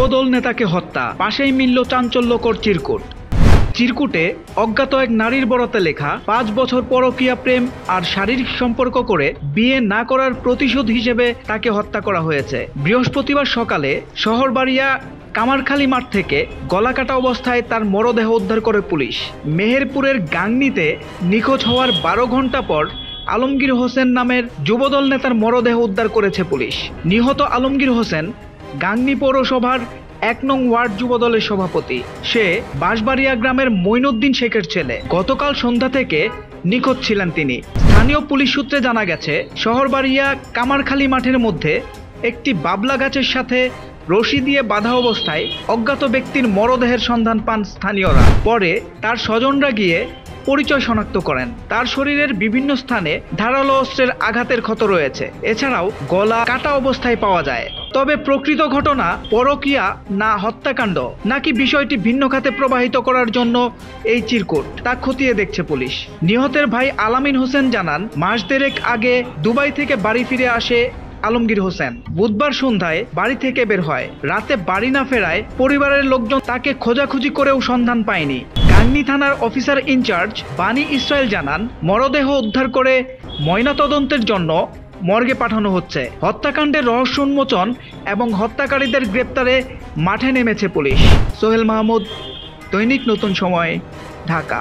যুবদল নেতাকে হত্যা, পাশেই মিলল চাঞ্চল্যকর চিরকুট। চিরকুটে অজ্ঞাত এক নারীর বরাতে লেখা 5 বছর পরকীয়া প্রেম আর শারীরিক সম্পর্ক করে বিয়ে না করার প্রতিশোধ হিসেবে তাকে হত্যা করা হয়েছে। বৃহস্পতিবার সকালে শহরবাড়িয়া কামারখালী মাঠ থেকে গলাকাটা অবস্থায় তার মরদেহ উদ্ধার করে পুলিশ। মেহেরপুরের গাংনীতে নিখোঁজ হওয়ার 12 ঘন্টা পর আলমগীর হোসেন নামের যুবদল নেতার মরদেহ উদ্ধার করেছে পুলিশ। নিহত আলমগীর হোসেন গাংনী পৌরসভার 1 নং ওয়ার্ড যুবদলের সভাপতি। সে বাঁশবাড়িয়া গ্রামের মঈনুদ্দিন শেখের ছেলে। গতকাল সন্ধ্যা থেকে নিখোঁজ ছিলেন তিনি। স্থানীয় পুলিশ সূত্রে জানা গেছে, শহরবাড়িয়া কামারখালী মাঠের মধ্যে একটি বাবলা গাছের সাথে রশি দিয়ে বাঁধা অবস্থায় অজ্ঞাত ব্যক্তির মরদেহের সন্ধান পান স্থানীয়রা। পরে তার স্বজনরা গিয়ে পরিচয় শনাক্ত করেন। তার শরীরের বিভিন্ন স্থানে ধারালো অস্ত্রের আঘাতের ক্ষত রয়েছে। এছাড়াও গলা কাটা অবস্থায় পাওয়া যায়। তবে প্রকৃত ঘটনা পরকীয়া না হত্যাকাণ্ড নাকি বিষয়টি ভিন্ন খাতে প্রবাহিত করার জন্য এই চিরকুট তা খতিয়ে দেখছে পুলিশ। নিহতের ভাই আলামিন হোসেন জানান, মাস দেড়েক আগে দুবাই থেকে বাড়ি ফিরে আসে আলমগীর হোসেন। বুধবার সন্ধ্যায় বাড়ি থেকে বের হয়। রাতে বাড়ি না ফেরায় পরিবারের লোকজন তাকে খোঁজাখুঁজি করেও সন্ধান পায়নি। গাংনী থানার অফিসার ইনচার্জ বানী ইসরায়েল জানান, মরদেহ উদ্ধার করে ময়নাতদন্তের জন্য মর্গে পাঠানো হচ্ছে। হত্যাকাণ্ডের রহস্য উন্মোচন এবং হত্যাকারীদের গ্রেপ্তারে মাঠে নেমেছে পুলিশ। সোহেল মাহমুদ, দৈনিক নতুন সময়, ঢাকা।